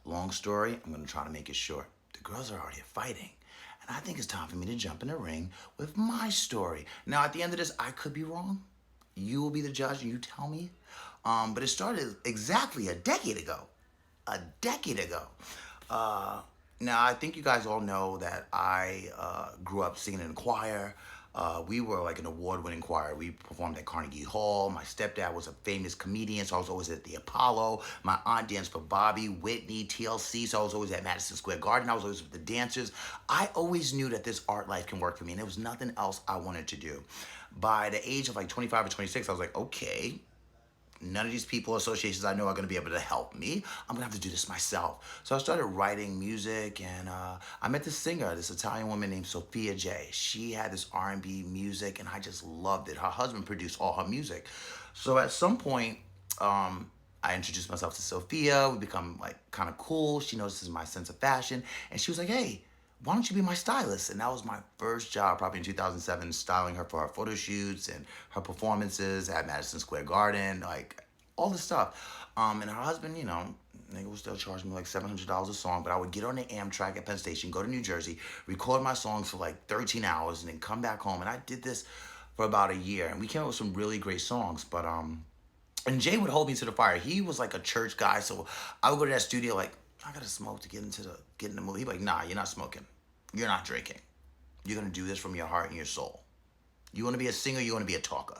Long story, I'm gonna try to make it short. The girls are already fighting. And I think it's time for me to jump in the ring with my story. Now, at the end of this, I could be wrong. You will be the judge and you tell me. But it started exactly a decade ago. A decade ago. Uh, Now, I think you guys all know that I grew up singing in a choir. We were like an award-winning choir. We performed at Carnegie Hall. My stepdad was a famous comedian, so I was always at the Apollo. My aunt danced for Bobby, Whitney, TLC, so I was always at Madison Square Garden. I was always with the dancers. I always knew that this art life can work for me, and there was nothing else I wanted to do. By the age of like 25 or 26, I was like, okay, none of these people, associations I know are going to be able to help me. I'm going to have to do this myself. So I started writing music, and I met this singer, this Italian woman named Sophia J. She had this R&B music, and I just loved it. Her husband produced all her music. So at some point, I introduced myself to Sophia. We become like kind of cool. She notices my sense of fashion, and she was like, hey, why don't you be my stylist? And that was my first job, probably in 2007, styling her for her photo shoots and her performances at Madison Square Garden, like all this stuff. And her husband, nigga was still charging me like $700 a song, but I would get on the Amtrak at Penn Station, go to New Jersey, record my songs for like 13 hours, and then come back home. And I did this for about a year, and we came up with some really great songs. But and Jay would hold me to the fire. He was like a church guy, so I would go to that studio like, I gotta smoke to get in the movie. He'd be like, nah, you're not smoking. You're not drinking. You're gonna do this from your heart and your soul. You wanna be a singer, you wanna be a talker.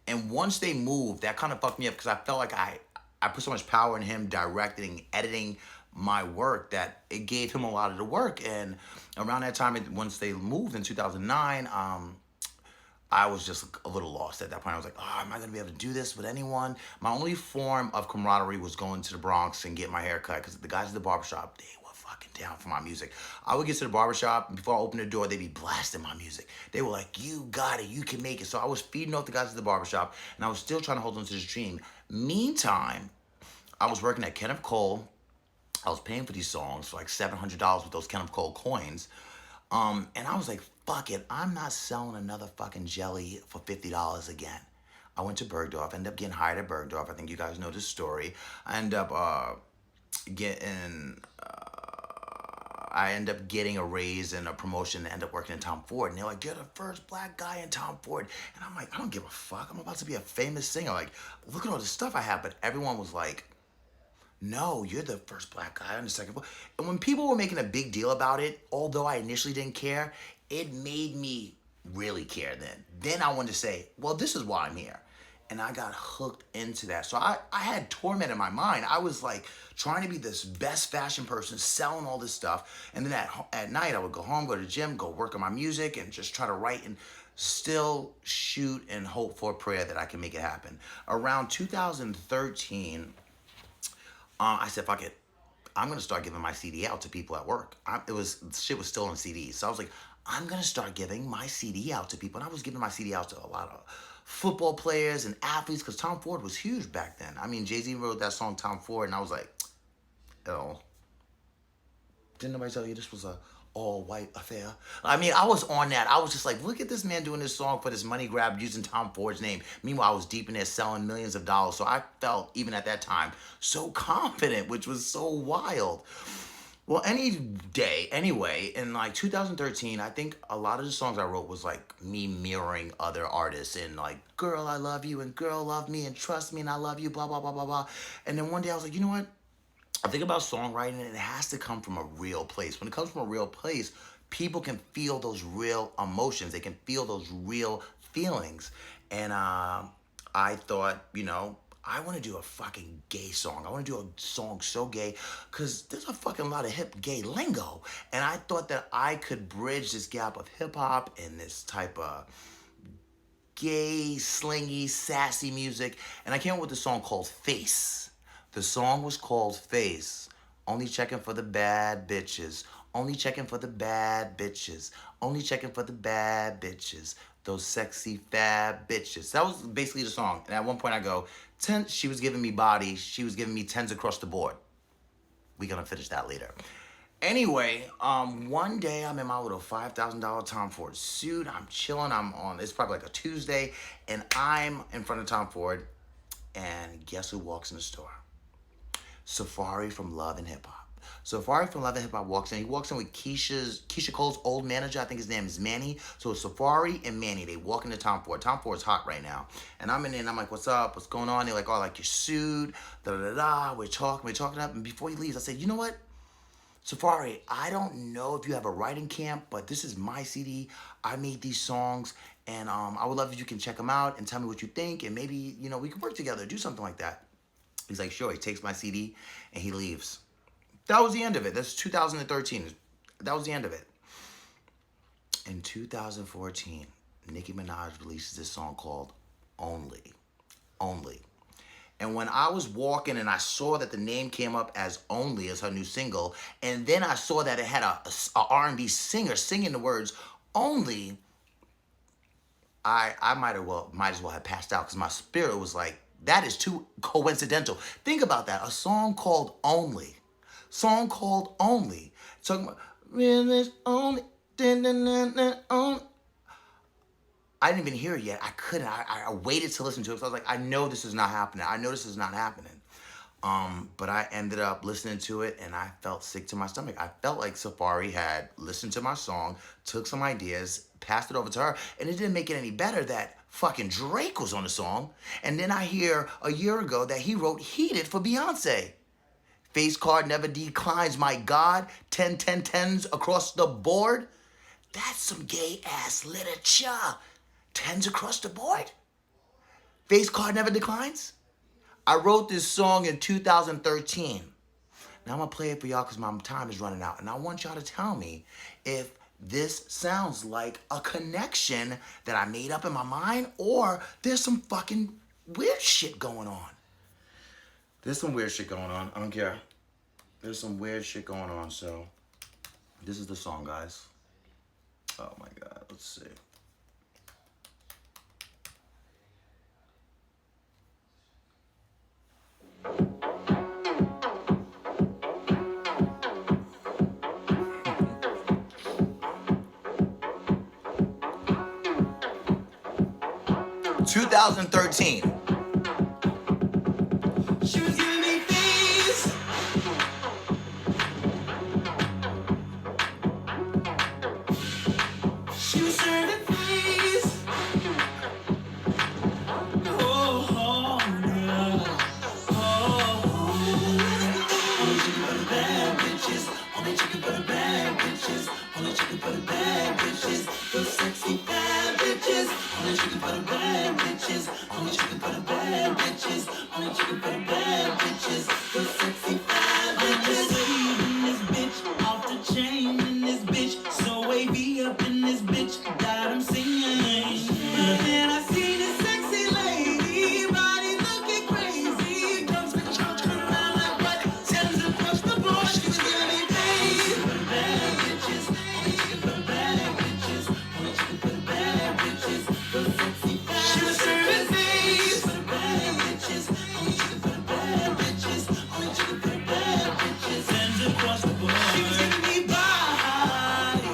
And once they moved, that kind of fucked me up because I felt like I put so much power in him directing, editing my work that it gave him a lot of the work. And around that time, once they moved in 2009, I was just a little lost at that point. I was like, oh, am I going to be able to do this with anyone? My only form of camaraderie was going to the Bronx and get my hair cut because the guys at the barbershop, they were fucking down for my music. I would get to the barbershop, and before I opened the door, they'd be blasting my music. They were like, you got it, you can make it. So I was feeding off the guys at the barbershop, and I was still trying to hold on to this dream. Meantime, I was working at Kenneth Cole. I was paying for these songs for like $700 with those Kenneth Cole coins. And I was like, fuck it, I'm not selling another fucking jelly for $50 again. I went to Bergdorf, ended up getting hired at Bergdorf. I think you guys know this story. I end up getting a raise and a promotion and end up working in Tom Ford. And they're like, you're the first black guy in Tom Ford. And I'm like, I don't give a fuck. I'm about to be a famous singer. Like, look at all the stuff I have. But everyone was like, no, you're the first black guy on the second floor. And when people were making a big deal about it, although I initially didn't care, it made me really care then. Then I wanted to say, well, this is why I'm here. And I got hooked into that. So I had torment in my mind. I was like trying to be this best fashion person, selling all this stuff. And then at night, I would go home, go to the gym, go work on my music, and just try to write and still shoot and hope for a prayer that I can make it happen. Around 2013, I said, fuck it. I'm gonna start giving my CD out to people at work. Shit was still on CDs. So I was like, I'm gonna start giving my CD out to people. And I was giving my CD out to a lot of football players and athletes because Tom Ford was huge back then. I mean, Jay-Z wrote that song, Tom Ford, and I was like, oh, didn't nobody tell you this was a all-white affair? I mean, I was on that. I was just like, look at this man doing this song for this money grab using Tom Ford's name. Meanwhile, I was deep in there selling millions of dollars. So I felt, even at that time, so confident, which was so wild. Well, anyway, in like 2013, I think a lot of the songs I wrote was like me mirroring other artists and like, girl, I love you, and girl, love me, and trust me, and I love you, blah, blah, blah, blah, blah. And then one day I was like, you know what? I think about songwriting, and it has to come from a real place. When it comes from a real place, people can feel those real emotions. They can feel those real feelings. And I thought, I want to do a fucking gay song. I want to do a song so gay because there's a fucking lot of hip gay lingo. And I thought that I could bridge this gap of hip hop and this type of gay, slingy, sassy music. And I came up with a song called Face. The song was called Face. Only checking for the bad bitches. Only checking for the bad bitches. Only checking for the bad bitches. Those sexy fab bitches. That was basically the song. And at one point I go, she was giving me body. She was giving me tens across the board. We're going to finish that later. Anyway, one day I'm in my little $5,000 Tom Ford suit. I'm chilling. It's probably like a Tuesday. And I'm in front of Tom Ford. And guess who walks in the store? Safari from Love and Hip Hop. Safari from Love and Hip Hop walks in. He walks in with Keisha Cole's old manager. I think his name is Manny. So it's Safari and Manny. They walk into Tom Ford. Tom Ford's hot right now. And I'm in there and I'm like, what's up? What's going on? They're like, oh, I like your suit. Da-da-da-da. We're talking up. And before he leaves, I said, you know what? Safari, I don't know if you have a writing camp, but this is my CD. I made these songs, and I would love if you can check them out and tell me what you think, and maybe, we can work together, do something like that. He's like, sure. He takes my CD, and he leaves. That was the end of it. That's 2013. That was the end of it. In 2014, Nicki Minaj releases this song called Only. Only. And when I was walking and I saw that the name came up as Only as her new single, and then I saw that it had a R&B singer singing the words Only, I might as well have passed out because my spirit was like, that is too coincidental. Think about that. A song called Only. Song called Only. Talking about, really, only, only. I didn't even hear it yet. I couldn't. I waited to listen to it. So I was like, I know this is not happening. I know this is not happening. But I ended up listening to it, and I felt sick to my stomach. I felt like Safari had listened to my song, took some ideas, passed it over to her, and it didn't make it any better that fucking Drake was on the song. And then I hear a year ago that he wrote Heated for Beyonce. Face card never declines, my God. 10, 10, 10s across the board. That's some gay-ass literature. 10s across the board? Face card never declines? I wrote this song in 2013. Now I'm going to play it for y'all because my time is running out. And I want y'all to tell me if this sounds like a connection that I made up in my mind or there's some fucking weird shit going on. There's some weird shit going on. I don't care. There's some weird shit going on. So this is the song, guys. Oh my God. Let's see. (2013). She was giving me things. She was serving things. Oh, yeah. Only chicken for the bad bitches. Only chicken for the bad bitches. Only chicken for the bad bitches. The sexy bad bitches. Only chicken for the bad bitches. Only chicken for the bad bitches. Only chicken for the bad bitches. The sexy bad bitches. I'm this bitch off the chain in this bitch. So wavy up in this bitch. God, I'm singing. And I see this sexy lady. Body looking crazy. Comes with church around like what? Tens across the board. She was giving me face. For the bad bitches. Only chicken for the bad bitches. Only chicken for the bad bitches. The sexy bad bitches. She was serving face. For the bad bitches. Only chicken for the bad bitches. Only chicken for the bad bitches. Tens across the board. She was giving me body.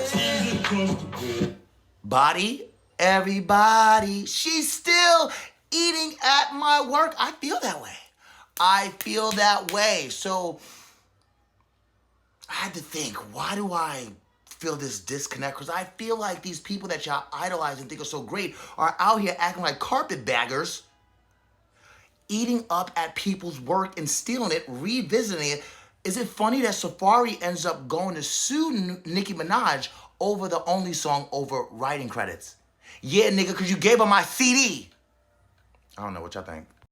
Tens across the board. Body, everybody. She's still eating at my work. I feel that way. I feel that way. So I had to think, why do I feel this disconnect? Because I feel like these people that y'all idolize and think are so great are out here acting like carpetbaggers, eating up at people's work and stealing it, revisiting it. Is it funny that Safari ends up going to sue Nicki Minaj over the Only song over writing credits? Yeah, nigga, because you gave her my CD. I don't know what y'all think.